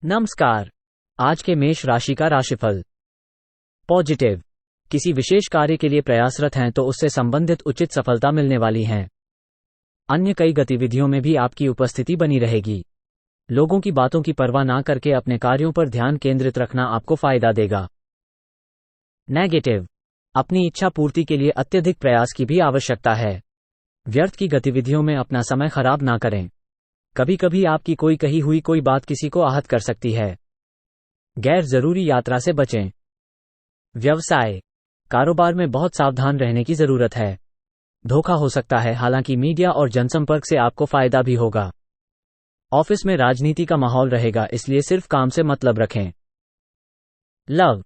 नमस्कार। आज के मेष राशि का राशिफल। पॉजिटिव। किसी विशेष कार्य के लिए प्रयासरत हैं तो उससे संबंधित उचित सफलता मिलने वाली है। अन्य कई गतिविधियों में भी आपकी उपस्थिति बनी रहेगी। लोगों की बातों की परवाह ना करके अपने कार्यों पर ध्यान केंद्रित रखना आपको फायदा देगा। नेगेटिव। अपनी इच्छा पूर्ति के लिए अत्यधिक प्रयास की भी आवश्यकता है। व्यर्थ की गतिविधियों में अपना समय खराब ना करें। कभी कभी आपकी कोई कही हुई कोई बात किसी को आहत कर सकती है। गैर जरूरी यात्रा से बचें। व्यवसाय। कारोबार में बहुत सावधान रहने की जरूरत है। धोखा हो सकता है, हालांकि मीडिया और जनसंपर्क से आपको फायदा भी होगा। ऑफिस में राजनीति का माहौल रहेगा, इसलिए सिर्फ काम से मतलब रखें। लव।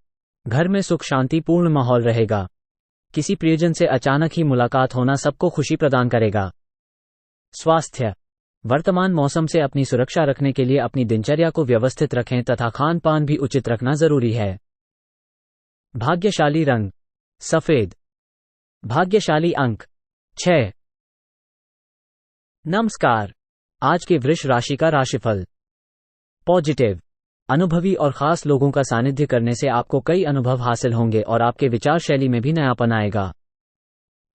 घर में सुख शांतिपूर्ण माहौल रहेगा। किसी प्रियजन से अचानक ही मुलाकात होना सबको खुशी प्रदान करेगा। स्वास्थ्य। वर्तमान मौसम से अपनी सुरक्षा रखने के लिए अपनी दिनचर्या को व्यवस्थित रखें तथा खान पान भी उचित रखना जरूरी है। भाग्यशाली रंग सफेद। भाग्यशाली अंक 6। नमस्कार। आज के वृष राशि का राशिफल। पॉजिटिव। अनुभवी और खास लोगों का सानिध्य करने से आपको कई अनुभव हासिल होंगे और आपके विचार शैली में भी नयापन आएगा।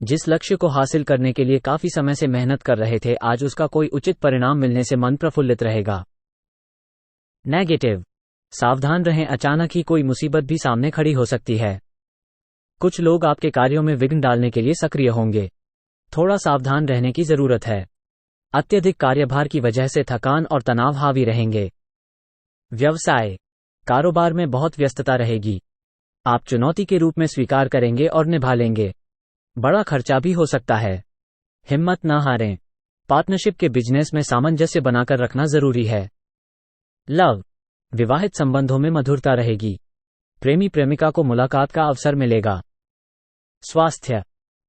जिस लक्ष्य को हासिल करने के लिए काफी समय से मेहनत कर रहे थे, आज उसका कोई उचित परिणाम मिलने से मन प्रफुल्लित रहेगा। नेगेटिव। सावधान रहें, अचानक ही कोई मुसीबत भी सामने खड़ी हो सकती है। कुछ लोग आपके कार्यों में विघ्न डालने के लिए सक्रिय होंगे। थोड़ा सावधान रहने की जरूरत है। अत्यधिक कार्यभार की वजह से थकान और तनाव हावी रहेंगे। व्यवसाय। कारोबार में बहुत व्यस्तता रहेगी। आप चुनौती के रूप में स्वीकार करेंगे और निभा लेंगे। बड़ा खर्चा भी हो सकता है। हिम्मत न हारें। पार्टनरशिप के बिजनेस में सामंजस्य बनाकर रखना जरूरी है। लव। विवाहित संबंधों में मधुरता रहेगी। प्रेमी प्रेमिका को मुलाकात का अवसर मिलेगा। स्वास्थ्य।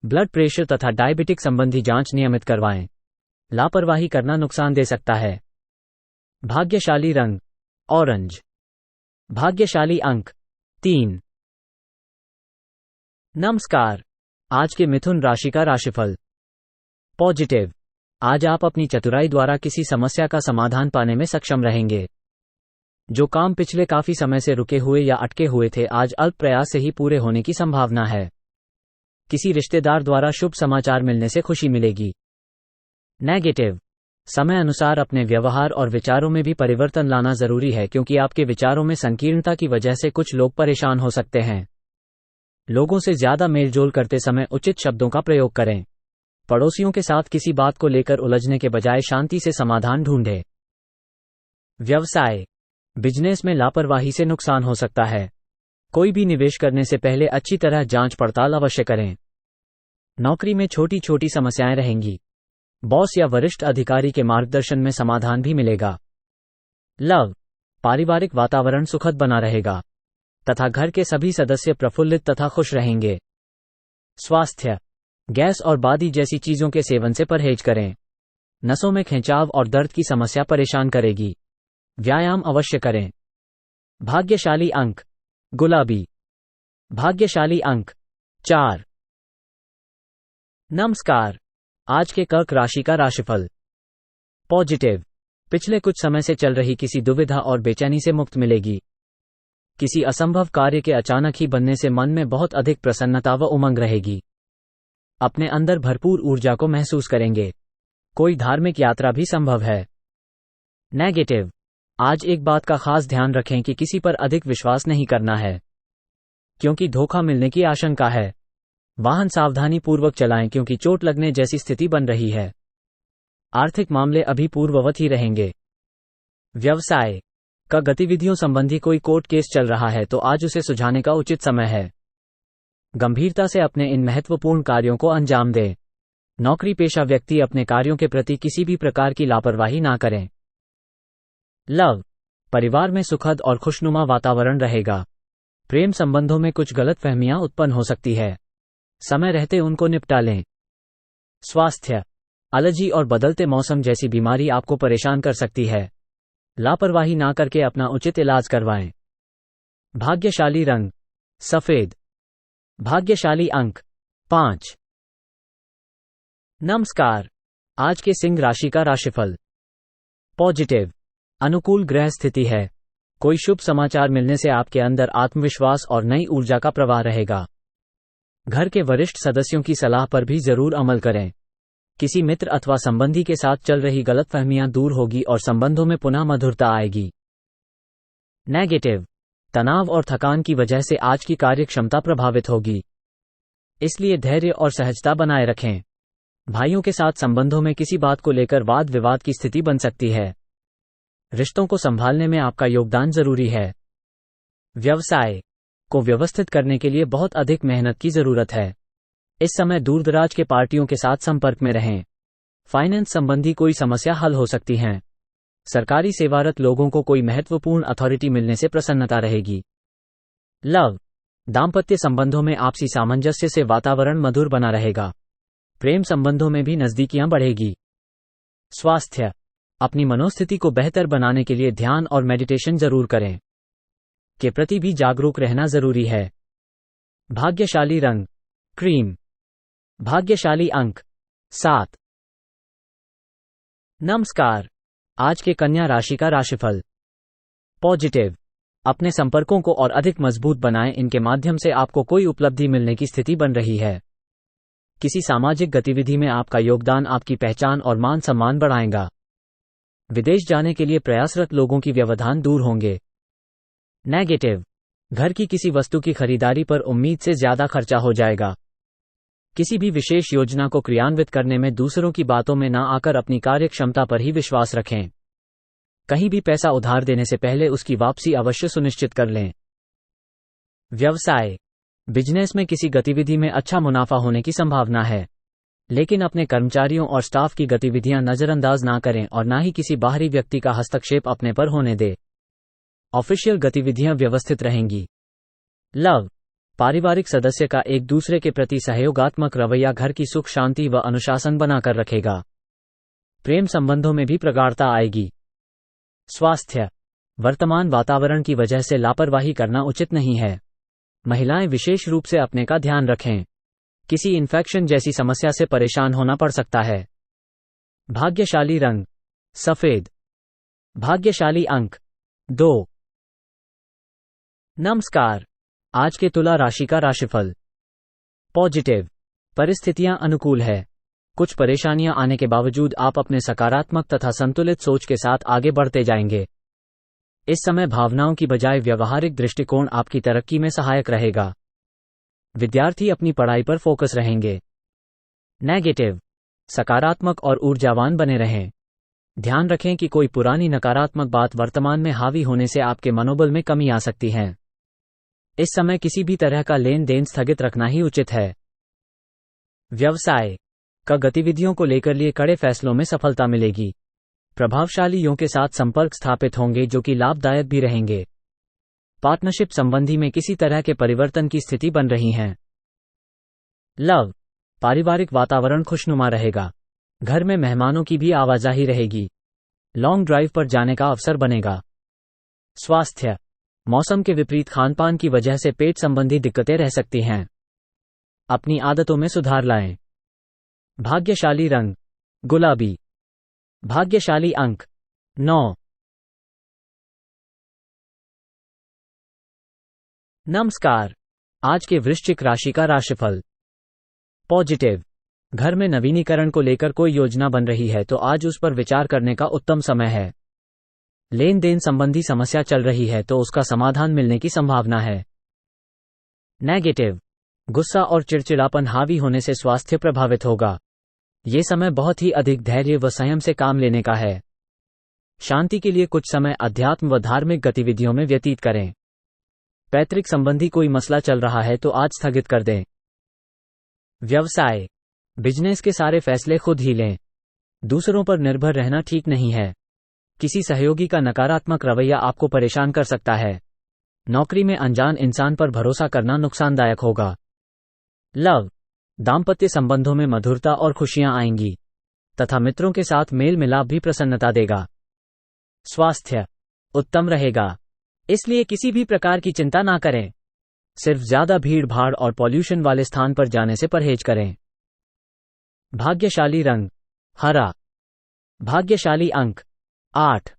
ब्लड प्रेशर तथा डायबिटिक संबंधी जांच नियमित करवाएं। लापरवाही करना नुकसान दे सकता है। भाग्यशाली रंग ऑरेंज। भाग्यशाली अंक 3। नमस्कार। आज के मिथुन राशि का राशिफल। पॉजिटिव। आज आप अपनी चतुराई द्वारा किसी समस्या का समाधान पाने में सक्षम रहेंगे। जो काम पिछले काफी समय से रुके हुए या अटके हुए थे, आज अल्प प्रयास से ही पूरे होने की संभावना है। किसी रिश्तेदार द्वारा शुभ समाचार मिलने से खुशी मिलेगी। नेगेटिव। समय अनुसार अपने व्यवहार और विचारों में भी परिवर्तन लाना जरूरी है, क्योंकि आपके विचारों में संकीर्णता की वजह से कुछ लोग परेशान हो सकते हैं। लोगों से ज्यादा मेलजोल करते समय उचित शब्दों का प्रयोग करें। पड़ोसियों के साथ किसी बात को लेकर उलझने के बजाय शांति से समाधान ढूंढें। व्यवसाय। बिजनेस में लापरवाही से नुकसान हो सकता है। कोई भी निवेश करने से पहले अच्छी तरह जांच पड़ताल अवश्य करें। नौकरी में छोटी छोटी समस्याएं रहेंगी। बॉस या वरिष्ठ अधिकारी के मार्गदर्शन में समाधान भी मिलेगा। लव। पारिवारिक वातावरण सुखद बना रहेगा तथा घर के सभी सदस्य प्रफुल्लित तथा खुश रहेंगे। स्वास्थ्य। गैस और बादी जैसी चीजों के सेवन से परहेज करें। नसों में खिंचाव और दर्द की समस्या परेशान करेगी। व्यायाम अवश्य करें। भाग्यशाली अंक गुलाबी। भाग्यशाली अंक 4। नमस्कार। आज के कर्क राशि का राशिफल। पॉजिटिव। पिछले कुछ समय से चल रही किसी दुविधा और बेचैनी से मुक्त मिलेगी। किसी असंभव कार्य के अचानक ही बनने से मन में बहुत अधिक प्रसन्नता व उमंग रहेगी। अपने अंदर भरपूर ऊर्जा को महसूस करेंगे। कोई धार्मिक यात्रा भी संभव है। नेगेटिव। आज एक बात का खास ध्यान रखें कि किसी पर अधिक विश्वास नहीं करना है, क्योंकि धोखा मिलने की आशंका है। वाहन सावधानी पूर्वक चलाएं, क्योंकि चोट लगने जैसी स्थिति बन रही है। आर्थिक मामले अभी पूर्ववत ही रहेंगे। व्यवसाय का गतिविधियों संबंधी कोई कोर्ट केस चल रहा है तो आज उसे सुलझाने का उचित समय है। गंभीरता से अपने इन महत्वपूर्ण कार्यों को अंजाम दें। नौकरी पेशा व्यक्ति अपने कार्यों के प्रति किसी भी प्रकार की लापरवाही ना करें। लव। परिवार में सुखद और खुशनुमा वातावरण रहेगा। प्रेम संबंधों में कुछ गलतफहमियां उत्पन्न हो सकती है। समय रहते उनको निपटा लें। स्वास्थ्य। एलर्जी और बदलते मौसम जैसी बीमारी आपको परेशान कर सकती है। लापरवाही ना करके अपना उचित इलाज करवाएं। भाग्यशाली रंग सफेद। भाग्यशाली अंक 5। नमस्कार। आज के सिंह राशि का राशिफल। पॉजिटिव। अनुकूल ग्रह स्थिति है। कोई शुभ समाचार मिलने से आपके अंदर आत्मविश्वास और नई ऊर्जा का प्रवाह रहेगा। घर के वरिष्ठ सदस्यों की सलाह पर भी जरूर अमल करें। किसी मित्र अथवा संबंधी के साथ चल रही गलतफहमियां दूर होगी और संबंधों में पुनः मधुरता आएगी। नेगेटिव, तनाव और थकान की वजह से आज की कार्यक्षमता प्रभावित होगी, इसलिए धैर्य और सहजता बनाए रखें। भाइयों के साथ संबंधों में किसी बात को लेकर वाद विवाद की स्थिति बन सकती है। रिश्तों को संभालने में आपका योगदान जरूरी है। व्यवसाय को व्यवस्थित करने के लिए बहुत अधिक मेहनत की जरूरत है। इस समय दूरदराज के पार्टियों के साथ संपर्क में रहें। फाइनेंस संबंधी कोई समस्या हल हो सकती है। सरकारी सेवारत लोगों को कोई महत्वपूर्ण अथॉरिटी मिलने से प्रसन्नता रहेगी। लव, दाम्पत्य संबंधों में आपसी सामंजस्य से वातावरण मधुर बना रहेगा। प्रेम संबंधों में भी नजदीकियां बढ़ेगी। स्वास्थ्य, अपनी मनोस्थिति को बेहतर बनाने के लिए ध्यान और मेडिटेशन जरूर करें। के प्रति भी जागरूक रहना जरूरी है। भाग्यशाली रंग क्रीम। भाग्यशाली अंक 7। नमस्कार, आज के कन्या राशि का राशिफल। पॉजिटिव, अपने संपर्कों को और अधिक मजबूत बनाएं, इनके माध्यम से आपको कोई उपलब्धि मिलने की स्थिति बन रही है। किसी सामाजिक गतिविधि में आपका योगदान आपकी पहचान और मान सम्मान बढ़ाएगा। विदेश जाने के लिए प्रयासरत लोगों की व्यवधान दूर होंगे। नेगेटिव, घर की किसी वस्तु की खरीदारी पर उम्मीद से ज्यादा खर्चा हो जाएगा। किसी भी विशेष योजना को क्रियान्वित करने में दूसरों की बातों में ना आकर अपनी कार्यक्षमता पर ही विश्वास रखें। कहीं भी पैसा उधार देने से पहले उसकी वापसी अवश्य सुनिश्चित कर लें। व्यवसाय, बिजनेस में किसी गतिविधि में अच्छा मुनाफा होने की संभावना है, लेकिन अपने कर्मचारियों और स्टाफ की गतिविधियां नजरअंदाज ना करें और ना ही किसी बाहरी व्यक्ति का हस्तक्षेप अपने पर होने दें। ऑफिशियल गतिविधियां व्यवस्थित रहेंगी। लव, पारिवारिक सदस्य का एक दूसरे के प्रति सहयोगात्मक रवैया घर की सुख शांति व अनुशासन बनाकर रखेगा। प्रेम संबंधों में भी प्रगाढ़ता आएगी। स्वास्थ्य, वर्तमान वातावरण की वजह से लापरवाही करना उचित नहीं है। महिलाएं विशेष रूप से अपने का ध्यान रखें। किसी इन्फेक्शन जैसी समस्या से परेशान होना पड़ सकता है। भाग्यशाली रंग सफेद। भाग्यशाली अंक 2। नमस्कार, आज के तुला राशि का राशिफल। पॉजिटिव, परिस्थितियां अनुकूल है। कुछ परेशानियां आने के बावजूद आप अपने सकारात्मक तथा संतुलित सोच के साथ आगे बढ़ते जाएंगे। इस समय भावनाओं की बजाय व्यवहारिक दृष्टिकोण आपकी तरक्की में सहायक रहेगा। विद्यार्थी अपनी पढ़ाई पर फोकस रहेंगे। नेगेटिव, सकारात्मक और ऊर्जावान बने रहें। ध्यान रखें कि कोई पुरानी नकारात्मक बात वर्तमान में हावी होने से आपके मनोबल में कमी आ सकती है। इस समय किसी भी तरह का लेन देन स्थगित रखना ही उचित है। व्यवसाय का गतिविधियों को लेकर लिए कड़े फैसलों में सफलता मिलेगी। प्रभावशालियों के साथ संपर्क स्थापित होंगे जो कि लाभदायक भी रहेंगे। पार्टनरशिप संबंधी में किसी तरह के परिवर्तन की स्थिति बन रही है। लव, पारिवारिक वातावरण खुशनुमा रहेगा। घर में मेहमानों की भी आवाजाही रहेगी। लॉन्ग ड्राइव पर जाने का अवसर बनेगा। स्वास्थ्य, मौसम के विपरीत खानपान की वजह से पेट संबंधी दिक्कतें रह सकती हैं। अपनी आदतों में सुधार लाएं। भाग्यशाली रंग गुलाबी। भाग्यशाली अंक 9। नमस्कार, आज के वृश्चिक राशि का राशिफल। पॉजिटिव, घर में नवीनीकरण को लेकर कोई योजना बन रही है तो आज उस पर विचार करने का उत्तम समय है। लेन देन संबंधी समस्या चल रही है तो उसका समाधान मिलने की संभावना है। नेगेटिव, गुस्सा और चिड़चिड़ापन हावी होने से स्वास्थ्य प्रभावित होगा। ये समय बहुत ही अधिक धैर्य व संयम से काम लेने का है। शांति के लिए कुछ समय अध्यात्म व धार्मिक गतिविधियों में व्यतीत करें। पैतृक संबंधी कोई मसला चल रहा है तो आज स्थगित कर दें। व्यवसाय, बिजनेस के सारे फैसले खुद ही लें। दूसरों पर निर्भर रहना ठीक नहीं है। किसी सहयोगी का नकारात्मक रवैया आपको परेशान कर सकता है। नौकरी में अनजान इंसान पर भरोसा करना नुकसानदायक होगा। लव, दाम्पत्य संबंधों में मधुरता और खुशियां आएंगी तथा मित्रों के साथ मेल मिलाप भी प्रसन्नता देगा। स्वास्थ्य उत्तम रहेगा, इसलिए किसी भी प्रकार की चिंता ना करें। सिर्फ ज्यादा भीड़ भाड़ और पॉल्यूशन वाले स्थान पर जाने से परहेज करें। भाग्यशाली रंग हरा। भाग्यशाली अंक 8।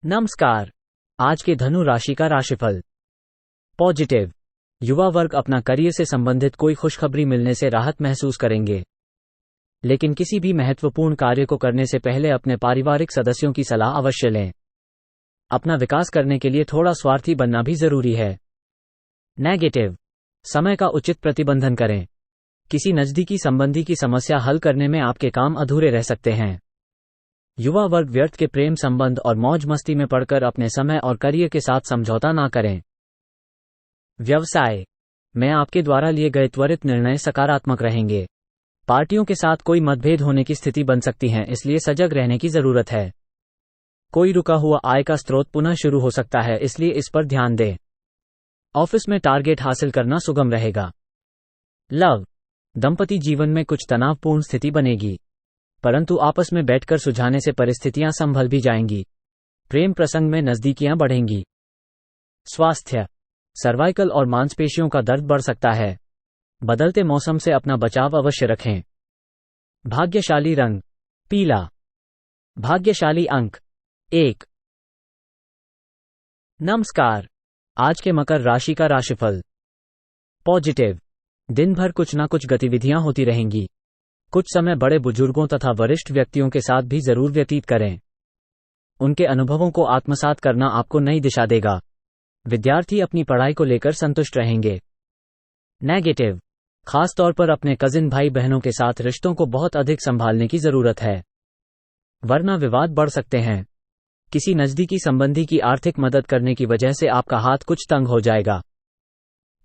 नमस्कार। आज के धनु राशि का राशिफल। पॉजिटिव। युवा वर्ग अपना करियर से संबंधित कोई खुशखबरी मिलने से राहत महसूस करेंगे, लेकिन किसी भी महत्वपूर्ण कार्य को करने से पहले अपने पारिवारिक सदस्यों की सलाह अवश्य लें। अपना विकास करने के लिए थोड़ा स्वार्थी बनना भी जरूरी है। नेगेटिव। समय का उचित प्रतिबंधन करें। किसी नजदीकी संबंधी की समस्या हल करने में आपके काम अधूरे रह सकते हैं। युवा वर्ग व्यर्थ के प्रेम संबंध और मौज मस्ती में पड़कर अपने समय और करियर के साथ समझौता ना करें। व्यवसाय में आपके द्वारा लिए गए त्वरित निर्णय सकारात्मक रहेंगे। पार्टियों के साथ कोई मतभेद होने की स्थिति बन सकती है, इसलिए सजग रहने की जरूरत है। कोई रुका हुआ आय का स्रोत पुनः शुरू हो सकता है, इसलिए इस पर ध्यान दें। ऑफिस में टारगेट हासिल करना सुगम रहेगा। लव। दंपति जीवन में कुछ तनावपूर्ण स्थिति बनेगी, परंतु आपस में बैठकर सुलझाने से परिस्थितियां संभल भी जाएंगी। प्रेम प्रसंग में नजदीकियां बढ़ेंगी। स्वास्थ्य। सर्वाइकल और मांसपेशियों का दर्द बढ़ सकता है। बदलते मौसम से अपना बचाव अवश्य रखें। भाग्यशाली रंग पीला। भाग्यशाली अंक 1। नमस्कार। आज के मकर राशि का राशिफल। पॉजिटिव। दिन भर कुछ ना कुछ गतिविधियां होती रहेंगी। कुछ समय बड़े बुजुर्गों तथा वरिष्ठ व्यक्तियों के साथ भी जरूर व्यतीत करें। उनके अनुभवों को आत्मसात करना आपको नई दिशा देगा। विद्यार्थी अपनी पढ़ाई को लेकर संतुष्ट रहेंगे। नेगेटिव। खास तौर पर अपने कजिन भाई बहनों के साथ रिश्तों को बहुत अधिक संभालने की जरूरत है, वरना विवाद बढ़ सकते हैं। किसी नजदीकी संबंधी की आर्थिक मदद करने की वजह से आपका हाथ कुछ तंग हो जाएगा।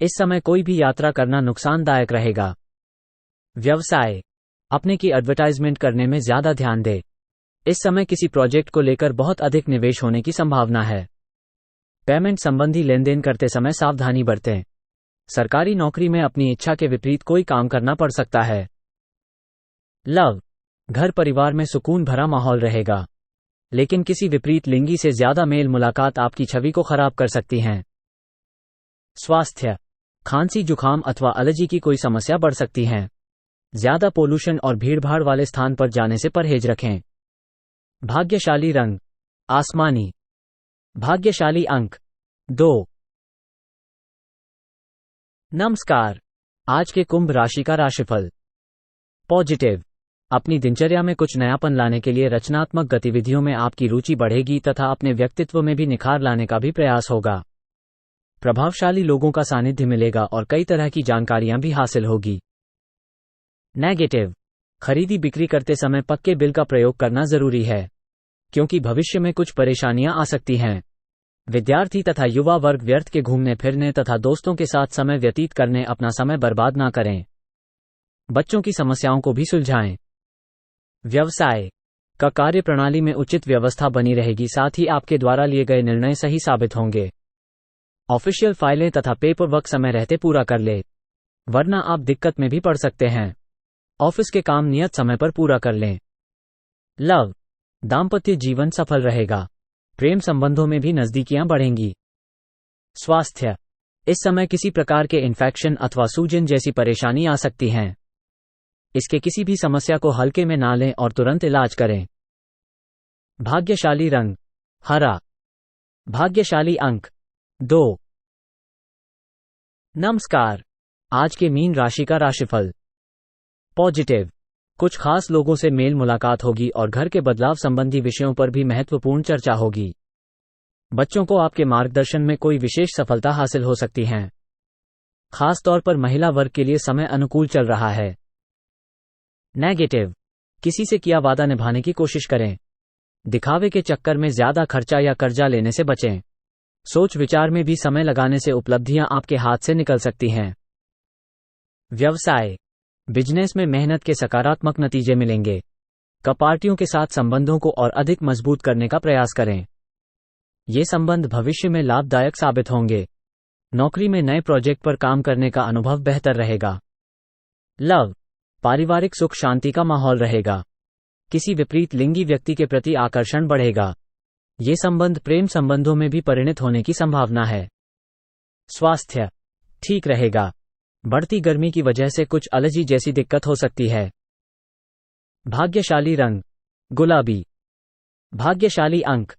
इस समय कोई भी यात्रा करना नुकसानदायक रहेगा। व्यवसाय। अपने की एडवर्टाइजमेंट करने में ज्यादा ध्यान दें। इस समय किसी प्रोजेक्ट को लेकर बहुत अधिक निवेश होने की संभावना है। पेमेंट संबंधी लेनदेन करते समय सावधानी बरतें। सरकारी नौकरी में अपनी इच्छा के विपरीत कोई काम करना पड़ सकता है। लव। घर परिवार में सुकून भरा माहौल रहेगा, लेकिन किसी विपरीत लिंगी से ज्यादा मेल मुलाकात आपकी छवि को खराब कर सकती हैं। स्वास्थ्य। खांसी जुकाम अथवा एलर्जी की कोई समस्या बढ़ सकती है। ज्यादा पोल्यूशन और भीड़भाड़ वाले स्थान पर जाने से परहेज रखें। भाग्यशाली रंग आसमानी। भाग्यशाली अंक 2। नमस्कार। आज के कुंभ राशि का राशिफल। पॉजिटिव। अपनी दिनचर्या में कुछ नयापन लाने के लिए रचनात्मक गतिविधियों में आपकी रुचि बढ़ेगी तथा अपने व्यक्तित्व में भी निखार लाने का भी प्रयास होगा। प्रभावशाली लोगों का सानिध्य मिलेगा और कई तरह की जानकारियां भी हासिल होगी। नेगेटिव। खरीदी बिक्री करते समय पक्के बिल का प्रयोग करना जरूरी है, क्योंकि भविष्य में कुछ परेशानियां आ सकती हैं। विद्यार्थी तथा युवा वर्ग व्यर्थ के घूमने फिरने तथा दोस्तों के साथ समय व्यतीत करने अपना समय बर्बाद ना करें। बच्चों की समस्याओं को भी सुलझाएं। व्यवसाय का कार्य प्रणाली में उचित व्यवस्था बनी रहेगी, साथ ही आपके द्वारा लिए गए निर्णय सही साबित होंगे। ऑफिशियल फाइलें तथा पेपर वर्क समय रहते पूरा कर ले, वरना आप दिक्कत में भी पड़ सकते हैं। ऑफिस के काम नियत समय पर पूरा कर लें। लव। दाम्पत्य जीवन सफल रहेगा। प्रेम संबंधों में भी नजदीकियां बढ़ेंगी। स्वास्थ्य। इस समय किसी प्रकार के इन्फेक्शन अथवा सूजन जैसी परेशानी आ सकती हैं। इसके किसी भी समस्या को हल्के में ना लें और तुरंत इलाज करें। भाग्यशाली रंग हरा। भाग्यशाली अंक 2। नमस्कार। आज के मीन राशि का राशिफल। पॉजिटिव। कुछ खास लोगों से मेल मुलाकात होगी और घर के बदलाव संबंधी विषयों पर भी महत्वपूर्ण चर्चा होगी। बच्चों को आपके मार्गदर्शन में कोई विशेष सफलता हासिल हो सकती है। खास तौर पर महिला वर्ग के लिए समय अनुकूल चल रहा है। नेगेटिव। किसी से किया वादा निभाने की कोशिश करें। दिखावे के चक्कर में ज्यादा खर्चा या कर्जा लेने से बचें। सोच विचार में भी समय लगाने से उपलब्धियां आपके हाथ से निकल सकती हैं। व्यवसाय। बिजनेस में मेहनत के सकारात्मक नतीजे मिलेंगे। पार्टियों के साथ संबंधों को और अधिक मजबूत करने का प्रयास करें। ये संबंध भविष्य में लाभदायक साबित होंगे। नौकरी में नए प्रोजेक्ट पर काम करने का अनुभव बेहतर रहेगा। लव। पारिवारिक सुख शांति का माहौल रहेगा। किसी विपरीत लिंगी व्यक्ति के प्रति आकर्षण बढ़ेगा। ये संबंध प्रेम संबंधों में भी परिणत होने की संभावना है। स्वास्थ्य ठीक रहेगा। बढ़ती गर्मी की वजह से कुछ एलर्जी जैसी दिक्कत हो सकती है। भाग्यशाली रंग गुलाबी। भाग्यशाली अंक